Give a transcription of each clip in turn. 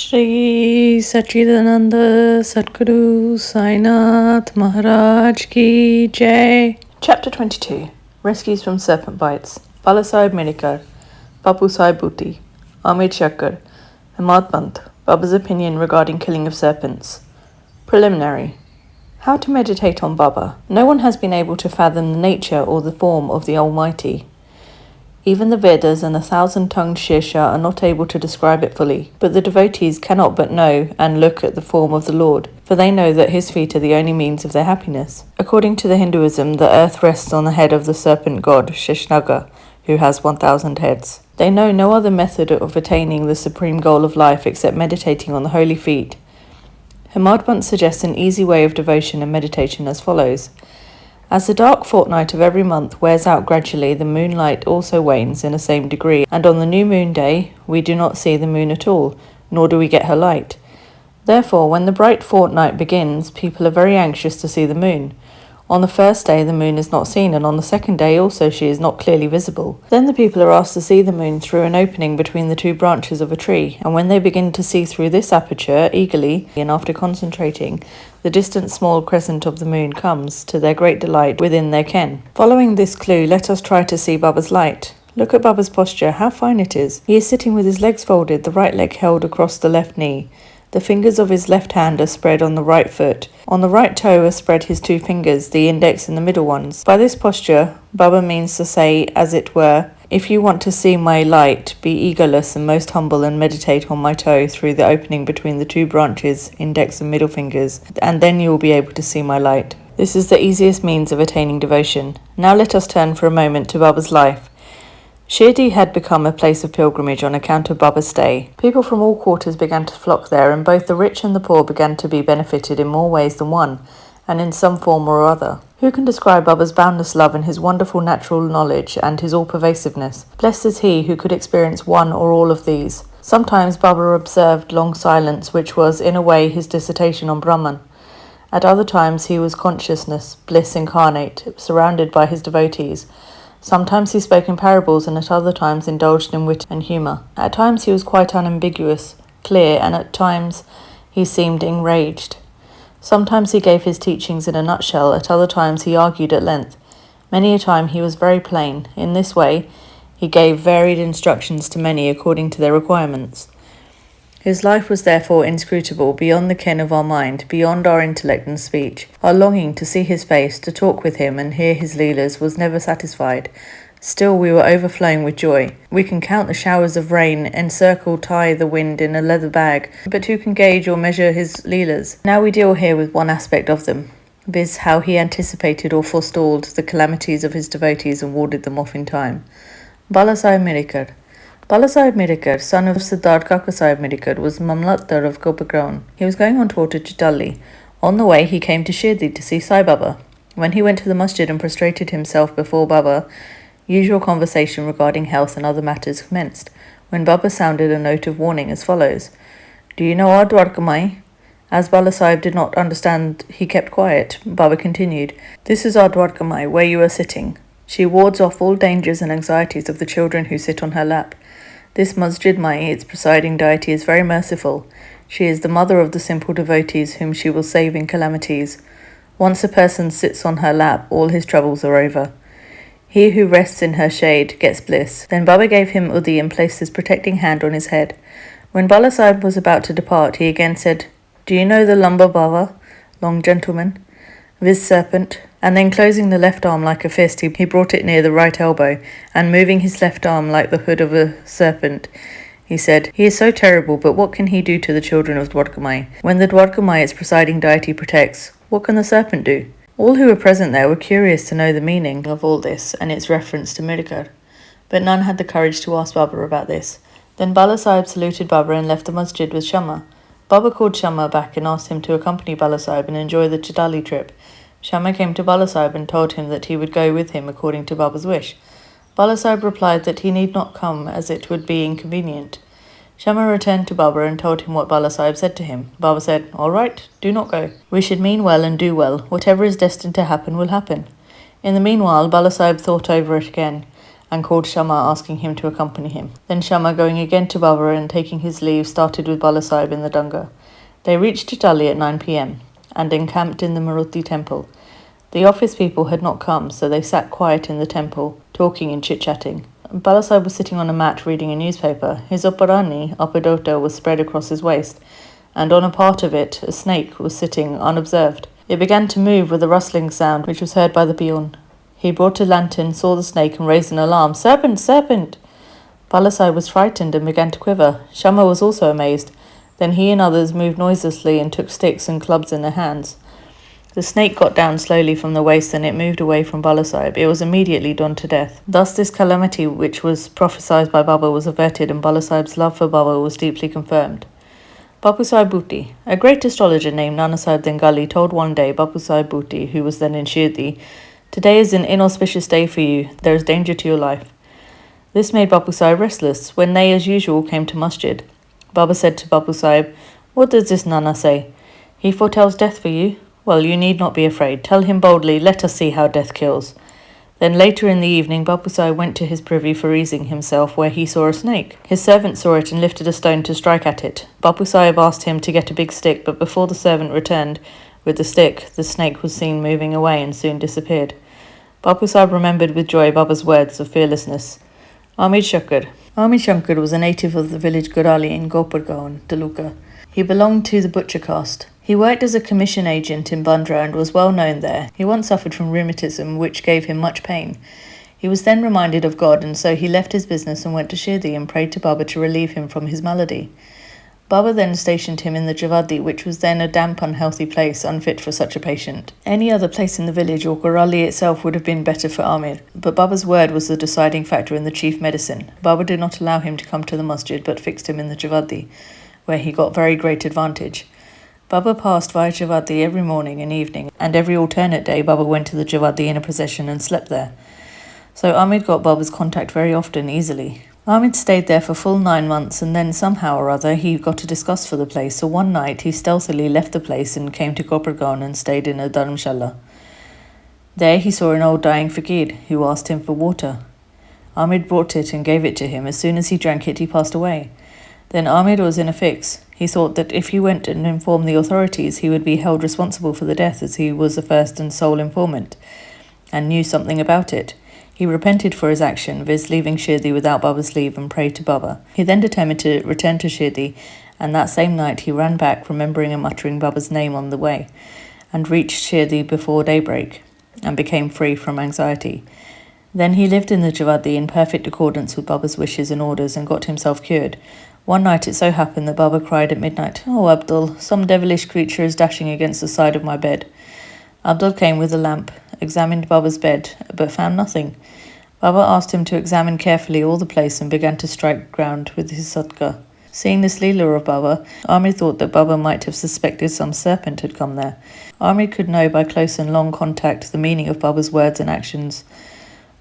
Shri Satcharita Sadguru Sainath Maharaj Ki Jai. Chapter 22. Rescues from Serpent Bites. Bala Sahib Medikar, Bapu Sahib Bhuti, Ahmed Shakkar, Hamad Pant, Baba's opinion regarding killing of serpents. Preliminary. How to meditate on Baba. No one has been able to fathom the nature or the form of the Almighty. Even the Vedas and the thousand-tongued Shirsha are not able to describe it fully, but the devotees cannot but know and look at the form of the Lord, for they know that his feet are the only means of their happiness. According to the Hinduism, the earth rests on the head of the serpent god Sheshnaga, who has 1,000 heads. They know no other method of attaining the supreme goal of life except meditating on the holy feet. Hamad Pant suggests an easy way of devotion and meditation as follows. As the dark fortnight of every month wears out gradually, the moonlight also wanes in the same degree, and on the new moon day we do not see the moon at all, nor do we get her light. Therefore, when the bright fortnight begins, people are very anxious to see the moon. On the first day the moon is not seen, and on the second day also she is not clearly visible. Then the people are asked to see the moon through an opening between the two branches of a tree, and when they begin to see through this aperture eagerly, and after concentrating, the distant small crescent of the moon comes, to their great delight, within their ken. Following this clue, let us try to see Baba's light. Look at Baba's posture, how fine it is. He is sitting with his legs folded, the right leg held across the left knee. The fingers of his left hand are spread on the right foot. On the right toe are spread his two fingers, the index and the middle ones. By this posture, Baba means to say, as it were, if you want to see my light, be egoless and most humble and meditate on my toe through the opening between the two branches, index and middle fingers, and then you will be able to see my light. This is the easiest means of attaining devotion. Now let us turn for a moment to Baba's life. Shirdi had become a place of pilgrimage on account of Baba's stay. People from all quarters began to flock there, and both the rich and the poor began to be benefited in more ways than one, and in some form or other. Who can describe Baba's boundless love and his wonderful natural knowledge and his all-pervasiveness? Blessed is he who could experience one or all of these. Sometimes Baba observed long silence, which was, in a way, his dissertation on Brahman. At other times he was consciousness, bliss incarnate, surrounded by his devotees. Sometimes he spoke in parables, and at other times indulged in wit and humour. At times he was quite unambiguous, clear, and at times he seemed enraged. Sometimes he gave his teachings in a nutshell, at other times he argued at length. Many a time he was very plain. In this way he gave varied instructions to many according to their requirements. His life was therefore inscrutable, beyond the ken of our mind, beyond our intellect and speech. Our longing to see his face, to talk with him and hear his leelas was never satisfied. Still we were overflowing with joy. We can count the showers of rain, encircle, tie the wind in a leather bag, but who can gauge or measure his leelas? Now we deal here with one aspect of them, viz. how he anticipated or forestalled the calamities of his devotees and warded them off in time. Bala Sahib Medikar. Bala Sahib Medikar, son of Siddharth Kaka Sahib Medikar, was Mamlatdar of Gopakraon. He was going on tour to Chitali. On the way he came to Shirdi to see Sai Baba. When he went to the masjid and prostrated himself before Baba, usual conversation regarding health and other matters commenced, when Baba sounded a note of warning as follows. Do you know our Dwarkamai? As Bala Sahib did not understand, he kept quiet. Baba continued, This is our Dwarkamai, where you are sitting. She wards off all dangers and anxieties of the children who sit on her lap. This Masjid Mai, its presiding deity, is very merciful. She is the mother of the simple devotees whom she will save in calamities. Once a person sits on her lap, all his troubles are over. He who rests in her shade gets bliss. Then Baba gave him Udi and placed his protecting hand on his head. When Bala Sahib was about to depart, he again said, Do you know the Lamba Baba, long gentleman, viz. Serpent? And then closing the left arm like a fist, he brought it near the right elbow, and moving his left arm like the hood of a serpent, he said, He is so terrible, but what can he do to the children of Dwarkamai? When the Dwarkamai, its presiding deity, protects, what can the serpent do? All who were present there were curious to know the meaning of all this and its reference to Medikar, but none had the courage to ask Baba about this. Then Bala Sahib saluted Baba and left the masjid with Shama. Baba called Shama back and asked him to accompany Bala Sahib and enjoy the Chitali trip. Shama came to Bala Sahib and told him that he would go with him according to Baba's wish. Bala Sahib replied that he need not come, as it would be inconvenient. Shama returned to Baba and told him what Bala Sahib said to him. Baba said, All right, do not go. We should mean well and do well. Whatever is destined to happen will happen. In the meanwhile, Bala Sahib thought over it again. and called Shama, asking him to accompany him. Then Shama, going again to Baba and taking his leave, started with Bala Sahib in the Dunga. They reached Chitali at 9 p.m. and encamped in the Maruti temple. The office people had not come, so they sat quiet in the temple, talking and chit-chatting. Bala Sahib was sitting on a mat reading a newspaper. His upparani, uppadota, was spread across his waist, and on a part of it a snake was sitting unobserved. It began to move with a rustling sound, which was heard by the peon. He brought a lantern, saw the snake, and raised an alarm. "Serpent! Serpent!" Bala Sahib was frightened and began to quiver. Shama was also amazed. Then he and others moved noiselessly and took sticks and clubs in their hands. The snake got down slowly from the waist and it moved away from Bala Sahib. It was immediately done to death. Thus this calamity which was prophesied by Baba was averted, and Bala Sahib's love for Baba was deeply confirmed. Bapu Sahib Bhuti. A great astrologer named Nana Sahib Bengali told one day Bapu Sahib Bhuti, who was then in Shirdi, "Today is an inauspicious day for you. There is danger to your life." This made Bapu Sahib restless. When they, as usual, came to masjid, Baba said to Bapu Sahib, "What does this Nana say? He foretells death for you? Well, you need not be afraid. Tell him boldly, 'Let us see how death kills.'" Then later in the evening, Bapu Sahib went to his privy for easing himself, where he saw a snake. His servant saw it and lifted a stone to strike at it. Bapu Sahib asked him to get a big stick, but before the servant returned with the stick, the snake was seen moving away and soon disappeared. Bapu Sahib remembered with joy Baba's words of fearlessness. Amir Shankar. Amir Shankar was a native of the village Gurali in Gopurgaon, Taluka. He belonged to the butcher caste. He worked as a commission agent in Bandra and was well known there. He once suffered from rheumatism, which gave him much pain. He was then reminded of God, and so he left his business and went to Shirdi and prayed to Baba to relieve him from his malady. Baba then stationed him in the Javadi, which was then a damp, unhealthy place, unfit for such a patient. Any other place in the village or Gurali itself would have been better for Amir, but Baba's word was the deciding factor in the chief medicine. Baba did not allow him to come to the masjid, but fixed him in the Javadi, where he got very great advantage. Baba passed via Javadi every morning and evening, and every alternate day Baba went to the Javadi in a procession and slept there. So Amir got Baba's contact very often, easily. Amir stayed there for full 9 months, and then somehow or other he got a disgust for the place, so one night he stealthily left the place and came to Kopergaon and stayed in a dharamshala. There he saw an old dying fakir, who asked him for water. Amir brought it and gave it to him. As soon as he drank it, he passed away. Then Amir was in a fix. He thought that if he went and informed the authorities, he would be held responsible for the death, as he was the first and sole informant, and knew something about it. He repented for his action, viz. Leaving Shirdi without Baba's leave, and prayed to Baba. He then determined to return to Shirdi, and that same night he ran back, remembering and muttering Baba's name on the way, and reached Shirdi before daybreak, and became free from anxiety. Then he lived in the Javadi in perfect accordance with Baba's wishes and orders, and got himself cured. One night it so happened that Baba cried at midnight, "Oh, Abdul, some devilish creature is dashing against the side of my bed." Abdul came with a lamp, examined Baba's bed, but found nothing. Baba asked him to examine carefully all the place and began to strike ground with his sadka. Seeing this leela of Baba, Amir thought that Baba might have suspected some serpent had come there. Amir could know by close and long contact the meaning of Baba's words and actions.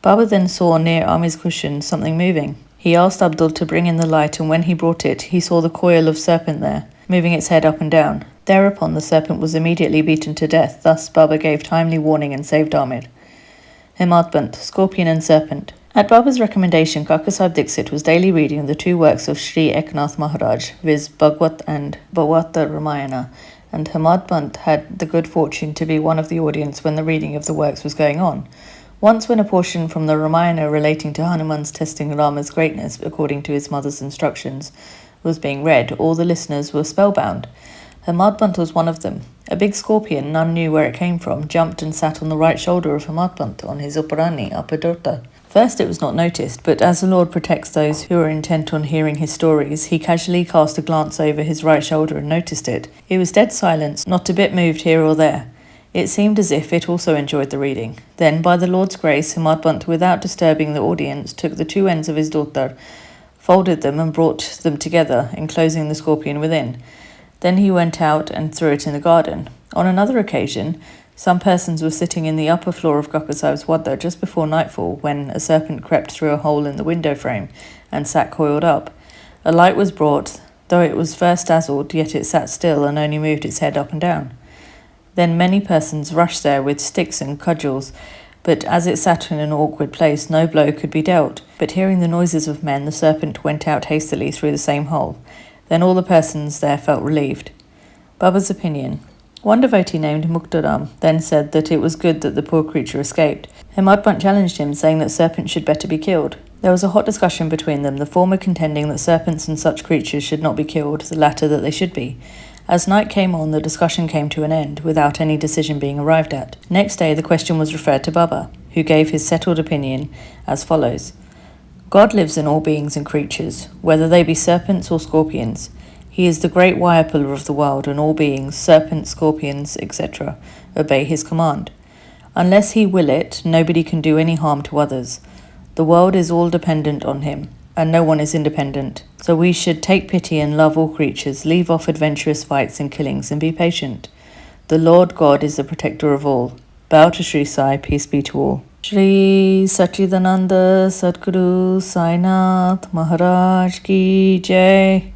Baba then saw near Amir's cushion something moving. He asked Abdul to bring in the light, and when he brought it, he saw the coil of serpent there, moving its head up and down. Thereupon the serpent was immediately beaten to death. Thus Baba gave timely warning and saved Amir. Himatbant, Scorpion and Serpent. At Baba's recommendation, Kaka Sahib Dixit was daily reading the 2 works of Shri Eknath Maharaj, viz. Bhagwat and Bhagavata Ramayana, and Himatbant had the good fortune to be one of the audience when the reading of the works was going on. Once when a portion from the Ramayana relating to Hanuman's testing Rama's greatness according to his mother's instructions was being read, all the listeners were spellbound. Himatbant was one of them. A big scorpion, none knew where it came from, jumped and sat on the right shoulder of Himatbant on his upparani, uppadota. First it was not noticed, but as the Lord protects those who are intent on hearing his stories, he casually cast a glance over his right shoulder and noticed it. It was dead silence, not a bit moved here or there. It seemed as if it also enjoyed the reading. Then, by the Lord's grace, Himatbant, without disturbing the audience, took the 2 ends of his dhotar, folded them and brought them together, enclosing the scorpion within. Then he went out and threw it in the garden. On another occasion, some persons were sitting in the upper floor of Kaka Sahib's wadda just before nightfall, when a serpent crept through a hole in the window frame and sat coiled up. A light was brought. Though it was first dazzled, yet it sat still and only moved its head up and down. Then many persons rushed there with sticks and cudgels, But as it sat in an awkward place, no blow could be dealt. But hearing the noises of men, the serpent went out hastily through the same hole. Then all the persons there felt relieved. Baba's opinion. One devotee named Muktaram then said that it was good that the poor creature escaped. Hemadpant challenged him, saying that serpents should better be killed. There was a hot discussion between them, the former contending that serpents and such creatures should not be killed, the latter that they should be. As night came on, the discussion came to an end, without any decision being arrived at. Next day, the question was referred to Baba, who gave his settled opinion as follows. God lives in all beings and creatures, whether they be serpents or scorpions. He is the great wire puller of the world, and all beings, serpents, scorpions, etc., obey his command. Unless he will it, nobody can do any harm to others. The world is all dependent on him, and no one is independent. So we should take pity and love all creatures, leave off adventurous fights and killings, and be patient. The Lord God is the protector of all. Bow to Shri Sai, peace be to all. Shri Satchidananda Sadguru Sai Nath Maharaj Ki Jai.